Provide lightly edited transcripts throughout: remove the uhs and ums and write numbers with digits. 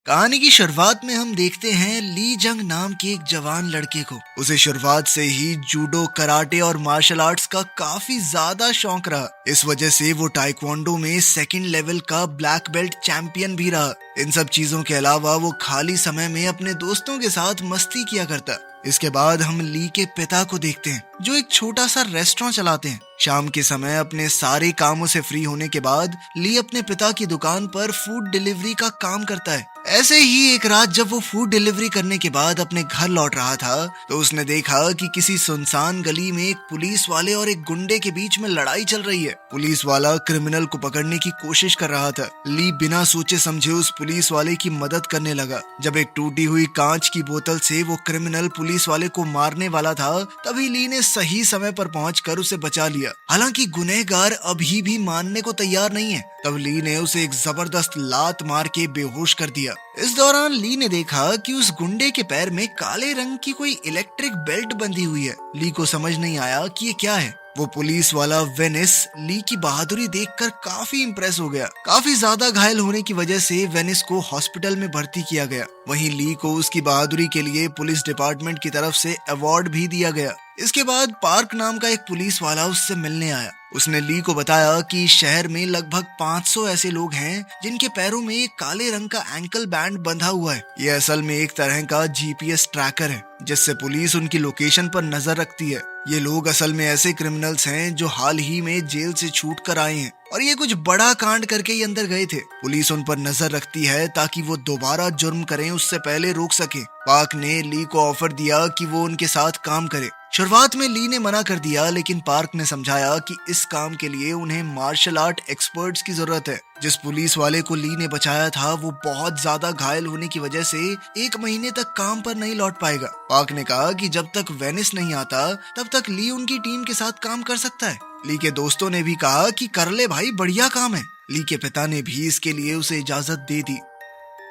कहानी की शुरुआत में हम देखते हैं ली जंग नाम के एक जवान लड़के को। उसे शुरुआत से ही जूडो, कराटे और मार्शल आर्ट्स का काफी ज्यादा शौक रहा। इस वजह से वो ताइक्वांडो में सेकंड लेवल का ब्लैक बेल्ट चैंपियन भी रहा। इन सब चीजों के अलावा वो खाली समय में अपने दोस्तों के साथ मस्ती किया करता। इसके बाद हम ली के पिता को देखते हैं जो एक छोटा सा रेस्टोरेंट चलाते हैं। शाम के समय अपने सारे कामों से फ्री होने के बाद ली अपने पिता की दुकान पर फूड डिलीवरी का काम करता है। ऐसे ही एक रात जब वो फूड डिलीवरी करने के बाद अपने घर लौट रहा था तो उसने देखा कि किसी सुनसान गली में एक पुलिस वाले और एक गुंडे के बीच में लड़ाई चल रही है। पुलिस वाला क्रिमिनल को पकड़ने की कोशिश कर रहा था। ली बिना सोचे समझे उस पुलिस वाले की मदद करने लगा। जब एक टूटी हुई कांच की बोतल से वो क्रिमिनल पुलिस वाले को मारने वाला था तभी ली ने सही समय पर पहुंचकर उसे बचा लिया। हालांकि गुनहगार अभी भी मानने को तैयार नहीं है। तब ली ने उसे एक जबरदस्त लात मार के बेहोश कर दिया। इस दौरान ली ने देखा कि उस गुंडे के पैर में काले रंग की कोई इलेक्ट्रिक बेल्ट बंधी हुई है। ली को समझ नहीं आया कि ये क्या है। वो पुलिस वाला वेनिस ली की बहादुरी देखकर काफी इम्प्रेस हो गया। काफी ज्यादा घायल होने की वजह से वेनिस को हॉस्पिटल में भर्ती किया गया। वहीं ली को उसकी बहादुरी के लिए पुलिस डिपार्टमेंट की तरफ से अवार्ड भी दिया गया। इसके बाद पार्क नाम का एक पुलिस वाला उससे मिलने आया। उसने ली को बताया कि शहर में लगभग 500 ऐसे लोग हैं जिनके पैरों में एक काले रंग का एंकल बैंड बंधा हुआ है। ये असल में एक तरह का जीपीएस ट्रैकर है जिससे पुलिस उनकी लोकेशन पर नजर रखती है। ये लोग असल में ऐसे क्रिमिनल्स हैं जो हाल ही में जेल से छूट कर आए हैं और ये कुछ बड़ा कांड करके ही अंदर गए थे। पुलिस उन पर नजर रखती है ताकि वो दोबारा जुर्म करें उससे पहले रोक सके। पार्क ने ली को ऑफर दिया कि वो उनके साथ काम करे। शुरुआत में ली ने मना कर दिया लेकिन पार्क ने समझाया कि इस काम के लिए उन्हें मार्शल आर्ट एक्सपर्ट्स की जरूरत है। जिस पुलिस वाले को ली ने बचाया था वो बहुत ज्यादा घायल होने की वजह से 1 महीने तक काम पर नहीं लौट पाएगा। पार्क ने कहा कि जब तक वेनिस नहीं आता तब तक ली उनकी टीम के साथ काम कर सकता है। ली के दोस्तों ने भी कहा कि कर ले भाई, बढ़िया काम है। ली के पिता ने भी इसके लिए उसे इजाजत दे दी।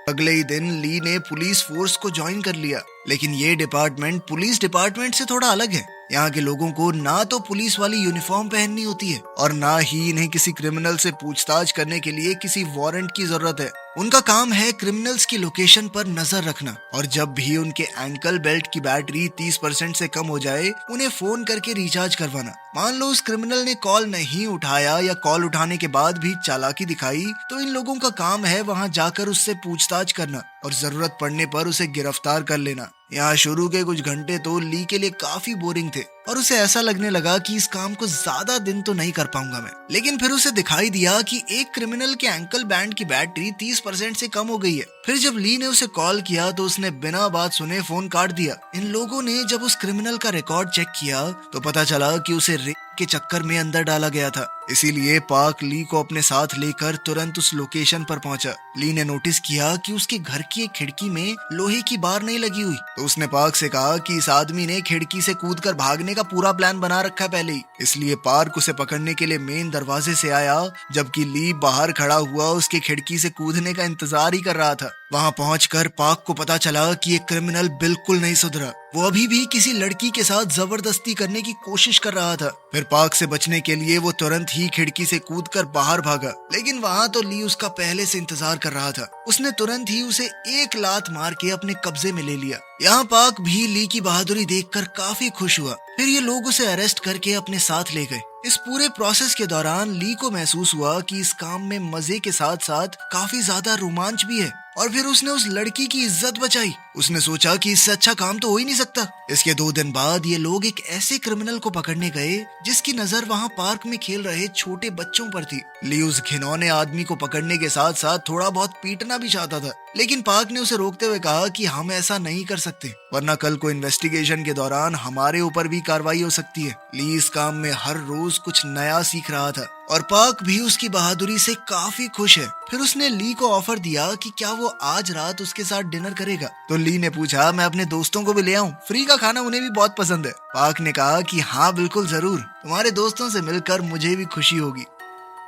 अगले ही दिन ली ने पुलिस फोर्स को ज्वाइन कर लिया। लेकिन ये डिपार्टमेंट पुलिस डिपार्टमेंट से थोड़ा अलग है। यहाँ के लोगों को ना तो पुलिस वाली यूनिफॉर्म पहननी होती है और ना ही इन्हें किसी क्रिमिनल से पूछताछ करने के लिए किसी वारंट की जरूरत है। उनका काम है क्रिमिनल्स की लोकेशन पर नजर रखना और जब भी उनके एंकल बेल्ट की बैटरी 30% से कम हो जाए उन्हें फोन करके रिचार्ज करवाना। मान लो उस क्रिमिनल ने कॉल नहीं उठाया या कॉल उठाने के बाद भी चालाकी दिखाई तो इन लोगों का काम है वहां जाकर उससे पूछताछ करना और जरूरत पड़ने पर उसे गिरफ्तार कर लेना। यहाँ शुरू के कुछ घंटे तो ली के लिए काफी बोरिंग थे और उसे ऐसा लगने लगा कि इस काम को ज्यादा दिन तो नहीं कर पाऊंगा मैं। लेकिन फिर उसे दिखाई दिया कि एक क्रिमिनल के एंकल बैंड की बैटरी 30% से कम हो गई है। फिर जब ली ने उसे कॉल किया तो उसने बिना बात सुने फोन काट दिया। इन लोगों ने जब उस क्रिमिनल का रिकॉर्ड चेक किया तो पता चला कि उसे रेप के चक्कर में अंदर डाला गया था। इसीलिए पार्क ली को अपने साथ लेकर तुरंत उस लोकेशन पर पहुंचा। ली ने नोटिस किया कि उसके घर की एक खिड़की में लोहे की बार नहीं लगी हुई तो उसने पार्क से कहा कि इस आदमी ने खिड़की से कूदकर भागने का पूरा प्लान बना रखा है पहले ही। इसलिए पार्क उसे पकड़ने के लिए मेन दरवाजे से आया जबकि ली बाहर खड़ा हुआ उसके खिड़की से कूदने का इंतजार ही कर रहा था। वहां पहुंचकर पार्क को पता चला कि ये क्रिमिनल बिल्कुल नहीं सुधरा। वो अभी भी किसी लड़की के साथ जबरदस्ती करने की कोशिश कर रहा था। फिर पार्क से बचने के लिए वो तुरंत ही खिड़की से कूदकर बाहर भागा। लेकिन वहां तो ली उसका पहले से इंतजार कर रहा था। उसने तुरंत ही उसे एक लात मार के अपने कब्जे में ले लिया। यहाँ पार्क भी ली की बहादुरी देखकर काफी खुश हुआ। फिर ये लोग उसे अरेस्ट करके अपने साथ ले गए। इस पूरे प्रोसेस के दौरान ली को महसूस हुआ कि इस काम में मजे के साथ साथ काफी ज्यादा रोमांच भी है और फिर उसने उस लड़की की इज्जत बचाई। उसने सोचा कि इससे अच्छा काम तो हो ही नहीं सकता। इसके 2 दिन बाद ये लोग एक ऐसे क्रिमिनल को पकड़ने गए जिसकी नजर वहाँ पार्क में खेल रहे छोटे बच्चों पर थी। ली उस घिनौने आदमी को पकड़ने के साथ साथ थोड़ा बहुत पीटना भी चाहता था लेकिन पार्क ने उसे रोकते हुए कहा कि हम ऐसा नहीं कर सकते वरना कल को इन्वेस्टिगेशन के दौरान हमारे ऊपर भी कार्रवाई हो सकती है। ली इस काम में हर रोज कुछ नया सीख रहा था और पार्क भी उसकी बहादुरी से काफी खुश है। फिर उसने ली को ऑफर दिया कि क्या वो आज रात उसके साथ डिनर करेगा। तो ली ने पूछा मैं अपने दोस्तों को भी ले आऊं, फ्री का खाना उन्हें भी बहुत पसंद है। पार्क ने कहा कि हाँ बिल्कुल जरूर, तुम्हारे दोस्तों से मिलकर मुझे भी खुशी होगी।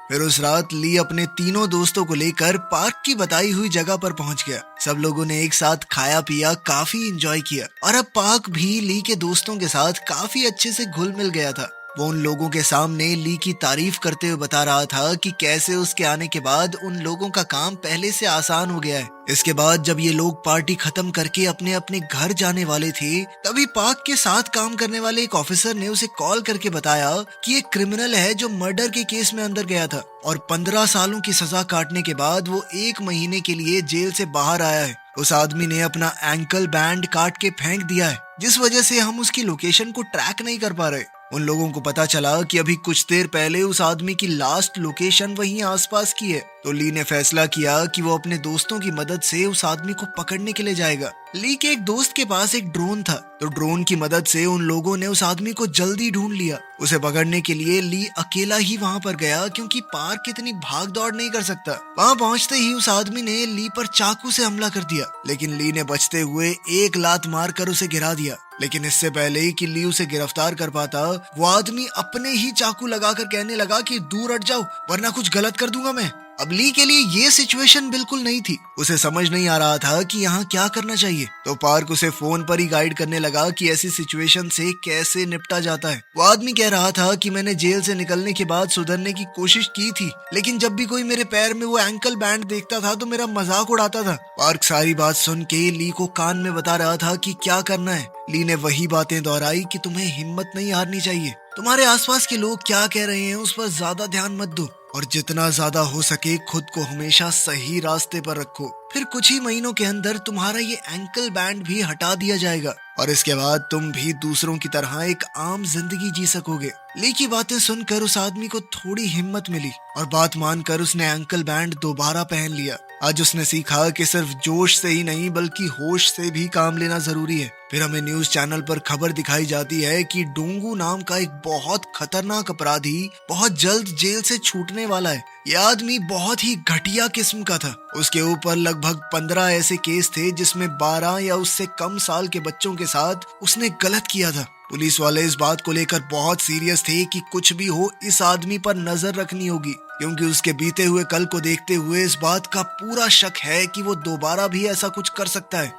फिर उस रात ली अपने तीनों दोस्तों को लेकर पार्क की बताई हुई जगह पर पहुंच गया। सब लोगों ने एक साथ खाया पिया, काफी एंजॉय किया और अब पार्क भी ली के दोस्तों के साथ काफी अच्छे से घुल मिल गया था। वो उन लोगों के सामने ली की तारीफ करते हुए बता रहा था कि कैसे उसके आने के बाद उन लोगों का काम पहले से आसान हो गया है। इसके बाद जब ये लोग पार्टी खत्म करके अपने अपने घर जाने वाले थे, तभी पार्क के साथ काम करने वाले एक ऑफिसर ने उसे कॉल करके बताया कि एक क्रिमिनल है जो मर्डर के केस में अंदर गया था और 15 सालों की सजा काटने के बाद वो 1 महीने के लिए जेल से बाहर आया है। उस आदमी ने अपना एंकल बैंड काट के फेंक दिया है, जिस वजह से हम उसकी लोकेशन को ट्रैक नहीं कर पा रहे। उन लोगों को पता चला कि अभी कुछ देर पहले उस आदमी की लास्ट लोकेशन वहीं आसपास की है। तो ली ने फैसला किया कि वो अपने दोस्तों की मदद से उस आदमी को पकड़ने के लिए जाएगा। ली के एक दोस्त के पास एक ड्रोन था, तो ड्रोन की मदद से उन लोगों ने उस आदमी को जल्दी ढूंढ लिया। उसे पकड़ने के लिए ली अकेला ही वहाँ पर गया, क्योंकि पार्क इतनी भाग दौड़ नहीं कर सकता। वहाँ पहुँचते ही उस आदमी ने ली पर चाकू से हमला कर दिया, लेकिन ली ने बचते हुए एक लात मारकर उसे गिरा दिया। लेकिन इससे पहले कि ली उसे गिरफ्तार कर पाता, वो आदमी अपने ही चाकू लगाकर कहने लगा कि दूर हट जाओ वरना कुछ गलत कर दूंगा मैं। अब ली के लिए ये सिचुएशन बिल्कुल नहीं थी। उसे समझ नहीं आ रहा था कि यहाँ क्या करना चाहिए। तो पार्क उसे फोन पर ही गाइड करने लगा कि ऐसी सिचुएशन से कैसे निपटा जाता है। वो आदमी कह रहा था कि मैंने जेल से निकलने के बाद सुधरने की कोशिश की थी, लेकिन जब भी कोई मेरे पैर में वो एंकल बैंड देखता था तो मेरा मजाक उड़ाता था। पार्क सारी बात सुन के ली को कान में बता रहा था कि क्या करना है। ली ने वही बातें दोहराई कि तुम्हें हिम्मत नहीं हारनी चाहिए, तुम्हारे आसपास के लोग क्या कह रहे हैं उस पर ज्यादा ध्यान मत दो, और जितना ज्यादा हो सके खुद को हमेशा सही रास्ते पर रखो। फिर कुछ ही महीनों के अंदर तुम्हारा ये एंकल बैंड भी हटा दिया जाएगा और इसके बाद तुम भी दूसरों की तरह एक आम जिंदगी जी सकोगे। ली की बातें सुनकर उस आदमी को थोड़ी हिम्मत मिली और बात मानकर उसने एंकल बैंड दोबारा पहन लिया। आज उसने सीखा कि सिर्फ जोश से ही नहीं बल्कि होश से भी काम लेना जरूरी है। फिर हमें न्यूज चैनल पर खबर दिखाई जाती है कि डोंगू नाम का एक बहुत खतरनाक अपराधी बहुत जल्द जेल से छूटने वाला है। यह आदमी बहुत ही घटिया किस्म का था। उसके ऊपर लगभग 15 ऐसे केस थे जिसमें 12 या उससे कम साल के बच्चों के साथ उसने गलत किया था। पुलिस वाले इस बात को लेकर बहुत सीरियस थे कि कुछ भी हो इस आदमी पर नजर रखनी होगी, क्योंकि उसके बीते हुए कल को देखते हुए इस बात का पूरा शक है कि वो दोबारा भी ऐसा कुछ कर सकता है।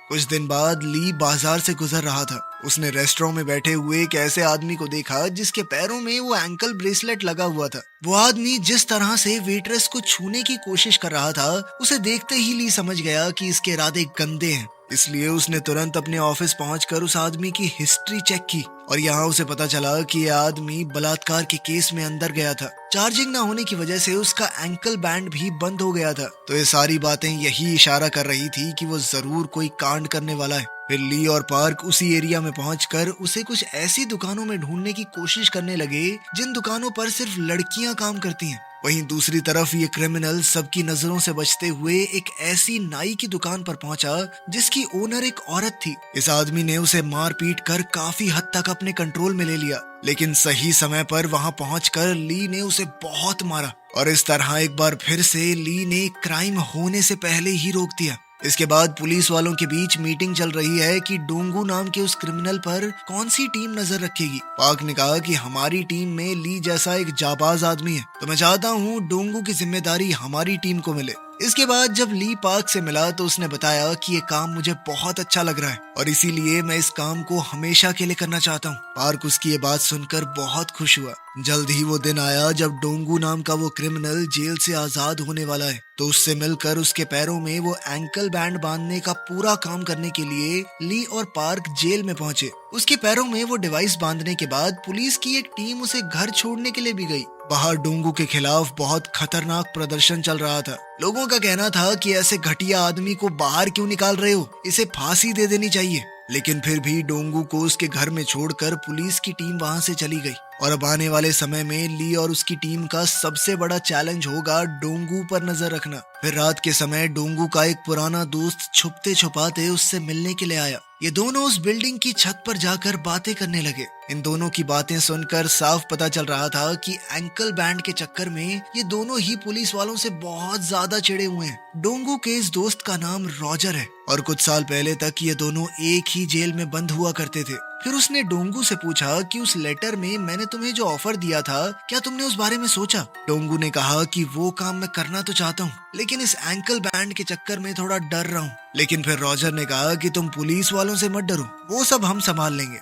कुछ दिन बाद ली बाजार से गुजर रहा था। उसने रेस्टोरेंट में बैठे हुए एक ऐसे आदमी को देखा जिसके पैरों में वो एंकल ब्रेसलेट लगा हुआ था। वो आदमी जिस तरह से वेट्रेस को छूने की कोशिश कर रहा था, उसे देखते ही ली समझ गया कि इसके इरादे गंदे हैं। इसलिए उसने तुरंत अपने ऑफिस पहुंचकर उस आदमी की हिस्ट्री चेक की और यहाँ उसे पता चला कि यह आदमी बलात्कार के केस में अंदर गया था। चार्जिंग न होने की वजह से उसका एंकल बैंड भी बंद हो गया था। तो ये सारी बातें यही इशारा कर रही थी कि वो जरूर कोई कांड करने वाला है। फिर ली और पार्क उसी एरिया में पहुंचकर उसे कुछ ऐसी दुकानों में ढूंढने की कोशिश करने लगे जिन दुकानों पर सिर्फ लड़कियां काम करती हैं। वहीं दूसरी तरफ ये क्रिमिनल सबकी नजरों से बचते हुए एक ऐसी नाई की दुकान पर पहुंचा जिसकी ओनर एक औरत थी। इस आदमी ने उसे मार पीट कर काफी हद तक अपने कंट्रोल में ले लिया, लेकिन सही समय पर वहां पहुंचकर ली ने उसे बहुत मारा और इस तरह एक बार फिर से ली ने क्राइम होने से पहले ही रोक दिया। इसके बाद पुलिस वालों के बीच मीटिंग चल रही है कि डोंगू नाम के उस क्रिमिनल पर कौन सी टीम नजर रखेगी। पार्क ने कहा कि हमारी टीम में ली जैसा एक जाबाज आदमी है, तो मैं चाहता हूँ डोंगू की जिम्मेदारी हमारी टीम को मिले। इसके बाद जब ली पार्क से मिला तो उसने बताया कि ये काम मुझे बहुत अच्छा लग रहा है और इसीलिए मैं इस काम को हमेशा के लिए करना चाहता हूँ। पार्क उसकी ये बात सुनकर बहुत खुश हुआ। जल्द ही वो दिन आया जब डोंगू नाम का वो क्रिमिनल जेल से आजाद होने वाला है। तो उससे मिलकर उसके पैरों में वो एंकल बैंड बांधने का पूरा काम करने के लिए ली और पार्क जेल में पहुंचे। उसके पैरों में वो डिवाइस बांधने के बाद पुलिस की एक टीम उसे घर छोड़ने के लिए भी गई। बाहर डोंगू के खिलाफ बहुत खतरनाक प्रदर्शन चल रहा था। लोगों का कहना था कि ऐसे घटिया आदमी को बाहर क्यों निकाल रहे हो, इसे फांसी दे देनी चाहिए। लेकिन फिर भी डोंगू को उसके घर में छोड़कर पुलिस की टीम वहां से चली गई। और अब आने वाले समय में ली और उसकी टीम का सबसे बड़ा चैलेंज होगा डोंगू पर नजर रखना। फिर रात के समय डोंगू का एक पुराना दोस्त छुपते छुपाते उससे मिलने के लिए आया। ये दोनों उस बिल्डिंग की छत पर जाकर बातें करने लगे। इन दोनों की बातें सुनकर साफ पता चल रहा था कि एंकल बैंड के चक्कर में ये दोनों ही पुलिस वालों से बहुत ज्यादा चिढ़े हुए हैं। डोंगू के इस दोस्त का नाम रॉजर है और कुछ साल पहले तक ये दोनों एक ही जेल में बंद हुआ करते थे। फिर उसने डोंगू से पूछा कि उस लेटर में मैंने तुम्हें जो ऑफर दिया था, क्या तुमने उस बारे में सोचा? डोंगू ने कहा कि वो काम मैं करना तो चाहता हूँ, लेकिन इस एंकल बैंड के चक्कर में थोड़ा डर रहा हूँ। लेकिन फिर रॉजर ने कहा कि तुम पुलिस वालों से मत डरो, वो सब हम संभाल लेंगे।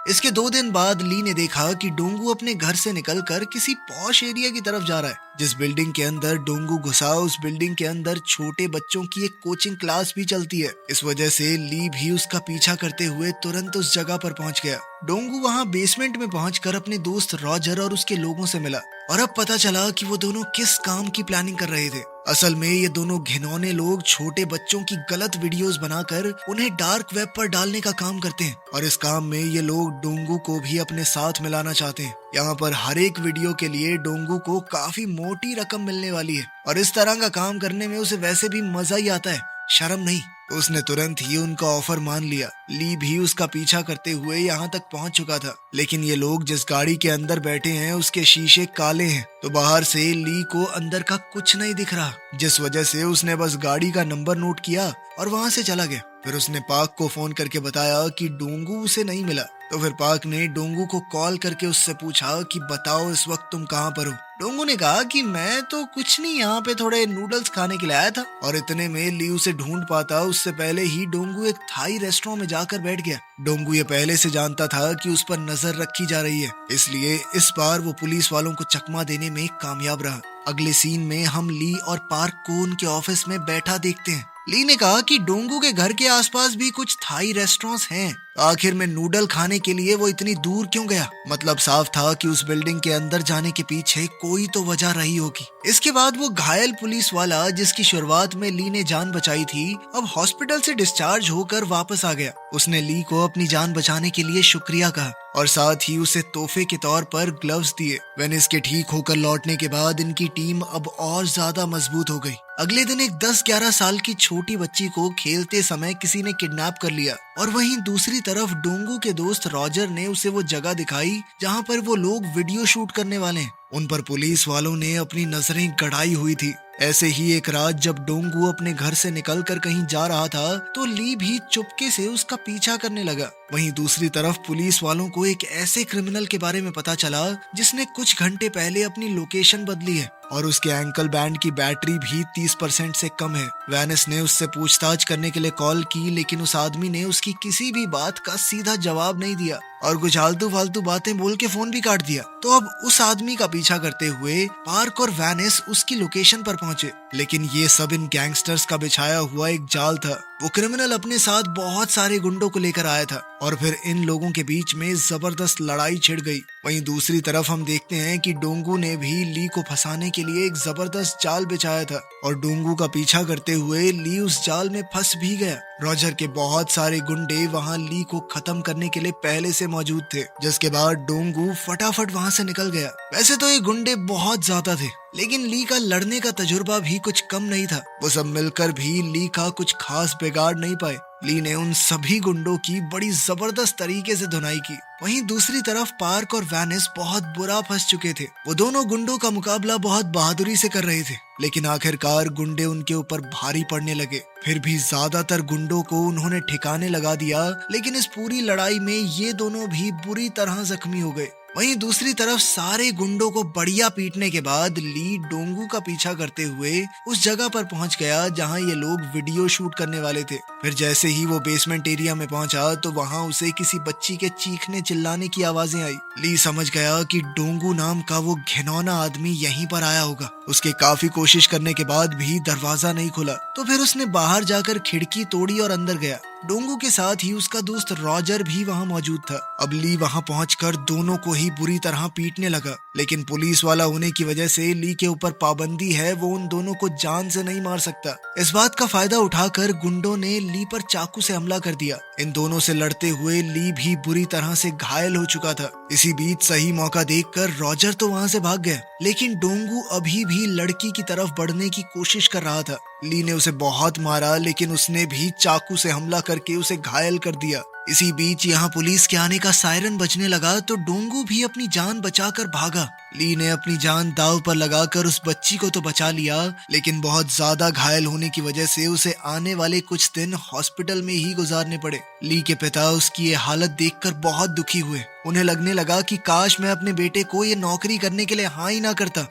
इसके 2 दिन बाद ली ने देखा कि डोंगू अपने घर से निकलकर किसी पॉश एरिया की तरफ जा रहा है। जिस बिल्डिंग के अंदर डोंगू घुसा, उस बिल्डिंग के अंदर छोटे बच्चों की एक कोचिंग क्लास भी चलती है। इस वजह से ली भी उसका पीछा करते हुए तुरंत उस जगह पर पहुंच गया। डोंगू वहां बेसमेंट में पहुंचकर अपने दोस्त रॉजर और उसके लोगों से मिला और अब पता चला कि वो दोनों किस काम की प्लानिंग कर रहे थे। असल में ये दोनों घिनौने लोग छोटे बच्चों की गलत वीडियोस बनाकर उन्हें डार्क वेब पर डालने का काम करते हैं और इस काम में ये लोग डोंगू को भी अपने साथ मिलाना चाहते हैं। यहाँ पर हर एक वीडियो के लिए डोंगू को काफी मोटी रकम मिलने वाली है और इस तरह का काम करने में उसे वैसे भी मजा ही आता है, शर्म नहीं। तो उसने तुरंत ही उनका ऑफर मान लिया। ली भी उसका पीछा करते हुए यहाँ तक पहुँच चुका था, लेकिन ये लोग जिस गाड़ी के अंदर बैठे हैं उसके शीशे काले हैं, तो बाहर से ली को अंदर का कुछ नहीं दिख रहा, जिस वजह से उसने बस गाड़ी का नंबर नोट किया और वहाँ से चला गया। फिर उसने पार्क को फोन करके बताया कि डोंगू उसे नहीं मिला। तो फिर पार्क ने डोंगू को कॉल करके उससे पूछा कि बताओ इस वक्त तुम कहाँ पर हो। डोंगू ने कहा कि मैं तो कुछ नहीं, यहाँ पे थोड़े नूडल्स खाने के लिए आया था। और इतने में ली उसे ढूंढ पाता उससे पहले ही डोंगू एक थाई रेस्टोरेंट में जाकर बैठ गया। डोंगू ये पहले से जानता था कि उस पर नजर रखी जा रही है, इसलिए इस बार वो पुलिस वालों को चकमा देने में कामयाब रहा। अगले सीन में हम ली और पार्क को उनके ऑफिस में बैठा देखते हैं। ली ने कहा कि डोंगू के घर के आसपास भी कुछ थाई रेस्टोरेंट्स हैं, आखिर में नूडल खाने के लिए वो इतनी दूर क्यों गया। मतलब साफ था कि उस बिल्डिंग के अंदर जाने के पीछे कोई तो वजह रही होगी। इसके बाद वो घायल पुलिस वाला जिसकी शुरुआत में ली ने जान बचाई थी, अब हॉस्पिटल से डिस्चार्ज होकर वापस आ गया। उसने ली को अपनी जान बचाने के लिए शुक्रिया कहा और साथ ही उसे तोहफे के तौर पर ग्लव्स दिए। वेनिस के ठीक होकर लौटने के बाद इनकी टीम अब और ज्यादा मजबूत हो गई। अगले दिन एक 10-11 साल की छोटी बच्ची को खेलते समय किसी ने किडनैप कर लिया और वहीं दूसरी तरफ डोंगू के दोस्त रॉजर ने उसे वो जगह दिखाई जहां पर वो लोग वीडियो शूट करने वाले हैं। उन पर पुलिस वालों ने अपनी नजरें गड़ाई हुई थी। ऐसे ही एक रात जब डोंगू अपने घर से निकलकर कहीं जा रहा था तो ली भी चुपके से उसका पीछा करने लगा। वहीं दूसरी तरफ पुलिस वालों को एक ऐसे क्रिमिनल के बारे में पता चला जिसने कुछ घंटे पहले अपनी लोकेशन बदली है और उसके एंकल बैंड की बैटरी भी 30% से कम है। वेनिस ने उससे पूछताछ करने के लिए कॉल की, लेकिन उस आदमी ने उसकी किसी भी बात का सीधा जवाब नहीं दिया और कुछ आलतू फालतू बातें बोल के फोन भी काट दिया। तो अब उस आदमी का पीछा करते हुए पार्क और वेनिस उसकी लोकेशन पर पहुंचे, लेकिन ये सब इन गैंगस्टर्स का बिछाया हुआ एक जाल था। वो क्रिमिनल अपने साथ बहुत सारे गुंडों को लेकर आया था और फिर इन लोगों के बीच में जबरदस्त लड़ाई छिड़ गई। वहीं दूसरी तरफ हम देखते हैं कि डोंगू ने भी ली को फंसाने के लिए एक जबरदस्त जाल बिछाया था और डोंगू का पीछा करते हुए ली उस जाल में फंस भी गया। रॉजर के बहुत सारे गुंडे वहां ली को खत्म करने के लिए पहले से मौजूद थे, जिसके बाद डोंगू फटाफट वहां से निकल गया। वैसे तो ये गुंडे बहुत ज्यादा थे, लेकिन ली का लड़ने का तजुर्बा भी कुछ कम नहीं था। वो सब मिलकर भी ली का कुछ खास बिगाड़ नहीं पाए। ली ने उन सभी गुंडों की बड़ी जबरदस्त तरीके से धुनाई की। वहीं दूसरी तरफ पार्क और वेनिस बहुत बुरा फंस चुके थे। वो दोनों गुंडों का मुकाबला बहुत बहादुरी से कर रहे थे, लेकिन आखिरकार गुंडे उनके ऊपर भारी पड़ने लगे। फिर भी ज्यादातर गुंडों को उन्होंने ठिकाने लगा दिया, लेकिन इस पूरी लड़ाई में ये दोनों भी बुरी तरह जख्मी हो गए। वहीं दूसरी तरफ सारे गुंडों को बढ़िया पीटने के बाद ली डोंगू का पीछा करते हुए उस जगह पर पहुंच गया जहां ये लोग वीडियो शूट करने वाले थे। फिर जैसे ही वो बेसमेंट एरिया में पहुंचा तो वहां उसे किसी बच्ची के चीखने चिल्लाने की आवाजें आई। ली समझ गया कि डोंगू नाम का वो घिनौना आदमी यहीं पर आया होगा। उसके काफी कोशिश करने के बाद भी दरवाजा नहीं खुला, तो फिर उसने बाहर जाकर खिड़की तोड़ी और अंदर गया। डोंगू के साथ ही उसका दोस्त रॉजर भी वहां मौजूद था। अब ली वहां पहुंचकर दोनों को ही बुरी तरह पीटने लगा, लेकिन पुलिस वाला होने की वजह से ली के ऊपर पाबंदी है, वो उन दोनों को जान से नहीं मार सकता। इस बात का फायदा उठाकर गुंडों ने ली पर चाकू से हमला कर दिया। इन दोनों से लड़ते हुए ली भी बुरी तरह से घायल हो चुका था। इसी बीच सही मौका देखकर रॉजर तो वहां से भाग गया, लेकिन डोंगू अभी भी लड़की की तरफ बढ़ने की कोशिश कर रहा था। ली ने उसे बहुत मारा, लेकिन उसने भी चाकू से हमला करके उसे घायल कर दिया। इसी बीच यहाँ पुलिस के आने का सायरन बजने लगा तो डोंगू भी अपनी जान बचाकर भागा। ली ने अपनी जान दांव पर लगाकर उस बच्ची को तो बचा लिया, लेकिन बहुत ज्यादा घायल होने की वजह से उसे आने वाले कुछ दिन हॉस्पिटल में ही गुजारने पड़े। ली के पिता उसकी ये हालत देखकर बहुत दुखी हुए। उन्हें लगने लगा कि काश मैं अपने बेटे को ये नौकरी करने के लिए हाँ ही ना करता।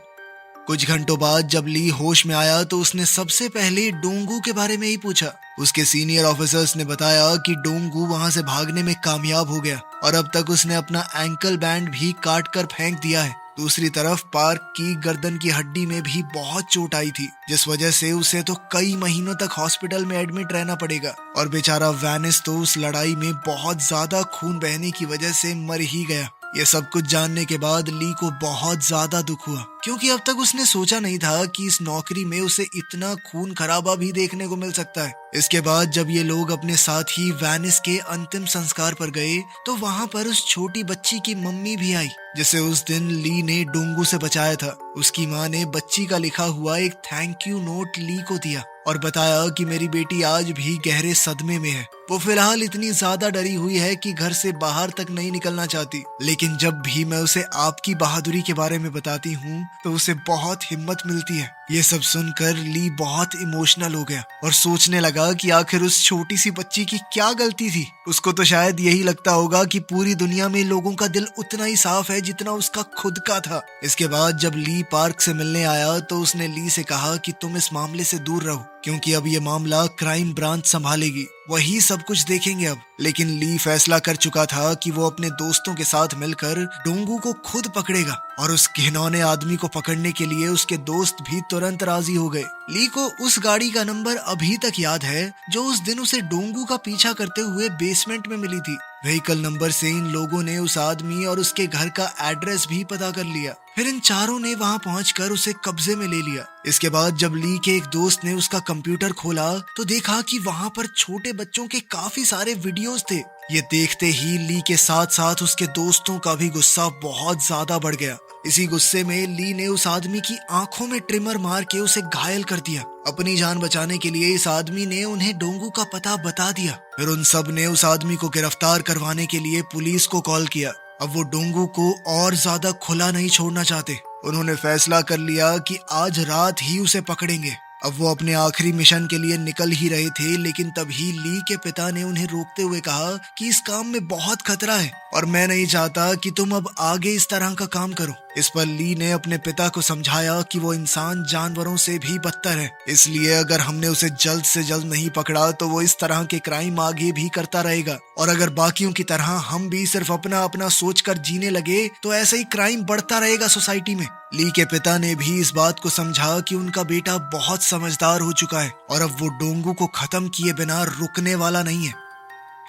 कुछ घंटों बाद जब ली होश में आया तो उसने सबसे पहले डोंगू के बारे में ही पूछा। उसके सीनियर ऑफिसर्स ने बताया कि डोंगू वहां से भागने में कामयाब हो गया और अब तक उसने अपना एंकल बैंड भी काट कर फेंक दिया है। दूसरी तरफ पार्क की गर्दन की हड्डी में भी बहुत चोट आई थी, जिस वजह से उसे तो कई महीनों तक हॉस्पिटल में एडमिट रहना पड़ेगा। और बेचारा वैनिस तो उस लड़ाई में बहुत ज्यादा खून बहने की वजह से मर ही गया। ये सब कुछ जानने के बाद ली को बहुत ज्यादा दुख हुआ, क्योंकि अब तक उसने सोचा नहीं था कि इस नौकरी में उसे इतना खून खराबा भी देखने को मिल सकता है। इसके बाद जब ये लोग अपने साथ ही वैनिस के अंतिम संस्कार पर गए तो वहाँ पर उस छोटी बच्ची की मम्मी भी आई, जिसे उस दिन ली ने डोंगू से बचाया था। उसकी माँ ने बच्ची का लिखा हुआ एक थैंक यू नोट ली को दिया और बताया कि मेरी बेटी आज भी गहरे सदमे में है। वो फिलहाल इतनी ज्यादा डरी हुई है कि घर से बाहर तक नहीं निकलना चाहती, लेकिन जब भी मैं उसे आपकी बहादुरी के बारे में बताती हूँ तो उसे बहुत हिम्मत मिलती है। ये सब सुनकर ली बहुत इमोशनल हो गया और सोचने लगा कि आखिर उस छोटी सी बच्ची की क्या गलती थी। उसको तो शायद यही लगता होगा कि पूरी दुनिया में लोगों का दिल उतना ही साफ है जितना उसका खुद का था। इसके बाद जब ली पार्क से मिलने आया तो उसने ली से कहा कि तुम इस मामले से दूर रहो, क्योंकि अब ये मामला क्राइम ब्रांच संभालेगी, वही सब कुछ देखेंगे अब। लेकिन ली फैसला कर चुका था कि वो अपने दोस्तों के साथ मिलकर डोंगू को खुद पकड़ेगा और उस घिनौने आदमी को पकड़ने के लिए उसके दोस्त भी तुरंत राजी हो गए। ली को उस गाड़ी का नंबर अभी तक याद है जो उस दिन उसे डोंगू का पीछा करते हुए बेसमेंट में मिली थी। व्हीकल नंबर से इन लोगों ने उस आदमी और उसके घर का एड्रेस भी पता कर लिया। फिर इन चारों ने वहां पहुंचकर उसे कब्जे में ले लिया। इसके बाद जब ली के एक दोस्त ने उसका कंप्यूटर खोला तो देखा कि वहां पर छोटे बच्चों के काफी सारे वीडियोस थे। ये देखते ही ली के साथ साथ उसके दोस्तों का भी गुस्सा बहुत ज्यादा बढ़ गया। इसी गुस्से में ली ने उस आदमी की आंखों में ट्रिमर मार के उसे घायल कर दिया। अपनी जान बचाने के लिए इस आदमी ने उन्हें डोंगू का पता बता दिया। फिर उन सब ने उस आदमी को गिरफ्तार करवाने के लिए पुलिस को कॉल किया। अब वो डोंगू को और ज्यादा खुला नहीं छोड़ना चाहते। उन्होंने फैसला कर लिया कि आज रात ही उसे पकड़ेंगे। अब वो अपने आखिरी मिशन के लिए निकल ही रहे थे, लेकिन तभी ली के पिता ने उन्हें रोकते हुए कहा कि इस काम में बहुत खतरा है और मैं नहीं चाहता कि तुम अब आगे इस तरह का काम करो। इस पर ली ने अपने पिता को समझाया कि वो इंसान जानवरों से भी बदतर है, इसलिए अगर हमने उसे जल्द से जल्द नहीं पकड़ा तो वो इस तरह के क्राइम आगे भी करता रहेगा और अगर बाकियों की तरह हम भी सिर्फ अपना अपना सोचकर जीने लगे तो ऐसे ही क्राइम बढ़ता रहेगा सोसाइटी में। ली के पिता ने भी इस बात को समझा कि उनका बेटा बहुत समझदार हो चुका है और अब वो डोंगू को खत्म किए बिना रुकने वाला नहीं है।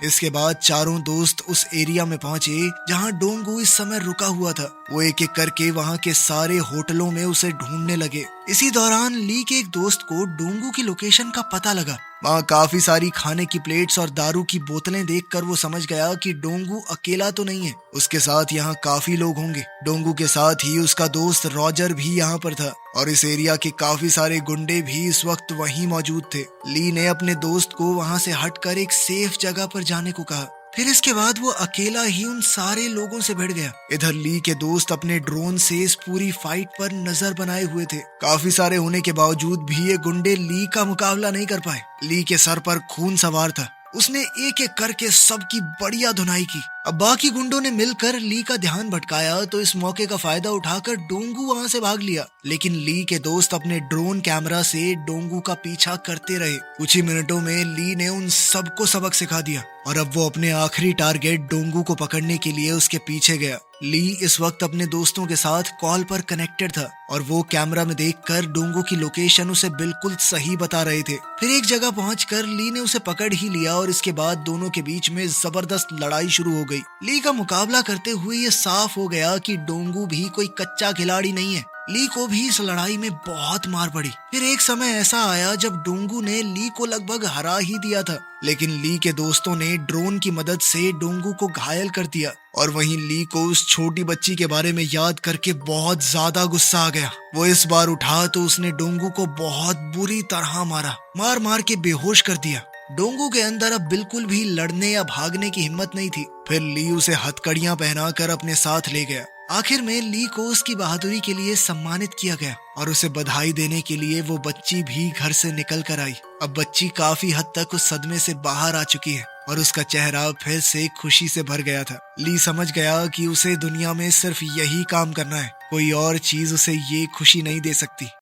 इसके बाद चारों दोस्त उस एरिया में पहुंचे जहां डोंगू इस समय रुका हुआ था। वो एक एक करके वहां के सारे होटलों में उसे ढूंढने लगे। इसी दौरान ली के एक दोस्त को डोंगू की लोकेशन का पता लगा। वहाँ काफी सारी खाने की प्लेट्स और दारू की बोतलें देखकर वो समझ गया कि डोंगू अकेला तो नहीं है, उसके साथ यहाँ काफी लोग होंगे। डोंगू के साथ ही उसका दोस्त रॉजर भी यहाँ पर था और इस एरिया के काफी सारे गुंडे भी इस वक्त वहीं मौजूद थे। ली ने अपने दोस्त को वहाँ से हटकर एक सेफ जगह पर जाने को कहा। फिर इसके बाद वो अकेला ही उन सारे लोगों से भिड़ गया। इधर ली के दोस्त अपने ड्रोन से इस पूरी फाइट पर नजर बनाए हुए थे। काफी सारे होने के बावजूद भी ये गुंडे ली का मुकाबला नहीं कर पाए। ली के सर पर खून सवार था। उसने एक एक करके सबकी बढ़िया धुनाई की। अब बाकी गुंडों ने मिलकर ली का ध्यान भटकाया तो इस मौके का फायदा उठाकर डोंगू वहां से भाग लिया, लेकिन ली के दोस्त अपने ड्रोन कैमरा से डोंगू का पीछा करते रहे। कुछ ही मिनटों में ली ने उन सबको सबक सिखा दिया और अब वो अपने आखिरी टारगेट डोंगू को पकड़ने के लिए उसके पीछे गया। ली इस वक्त अपने दोस्तों के साथ कॉल पर कनेक्टेड था और वो कैमरा में देखकर डोंगू की लोकेशन उसे बिल्कुल सही बता रहे थे। फिर एक जगह पहुंचकर ली ने उसे पकड़ ही लिया और इसके बाद दोनों के बीच में जबरदस्त लड़ाई शुरू हो गई। ली का मुकाबला करते हुए ये साफ हो गया कि डोंगू भी कोई कच्चा खिलाड़ी नहीं है। ली को भी इस लड़ाई में बहुत मार पड़ी। फिर एक समय ऐसा आया जब डोंगू ने ली को लगभग हरा ही दिया था, लेकिन ली के दोस्तों ने ड्रोन की मदद से डोंगू को घायल कर दिया और वहीं ली को उस छोटी बच्ची के बारे में याद करके बहुत ज्यादा गुस्सा आ गया। वो इस बार उठा तो उसने डोंगू को बहुत बुरी तरह मार मार के बेहोश कर दिया। डोंगू के अंदर अब बिल्कुल भी लड़ने या भागने की हिम्मत नहीं थी। फिर ली उसे हथकड़ियां पहनाकर अपने साथ ले गया। आखिर में ली को उसकी बहादुरी के लिए सम्मानित किया गया और उसे बधाई देने के लिए वो बच्ची भी घर से निकल कर आई। अब बच्ची काफी हद तक उस सदमे से बाहर आ चुकी है और उसका चेहरा फिर से खुशी से भर गया था। ली समझ गया कि उसे दुनिया में सिर्फ यही काम करना है, कोई और चीज उसे ये खुशी नहीं दे सकती।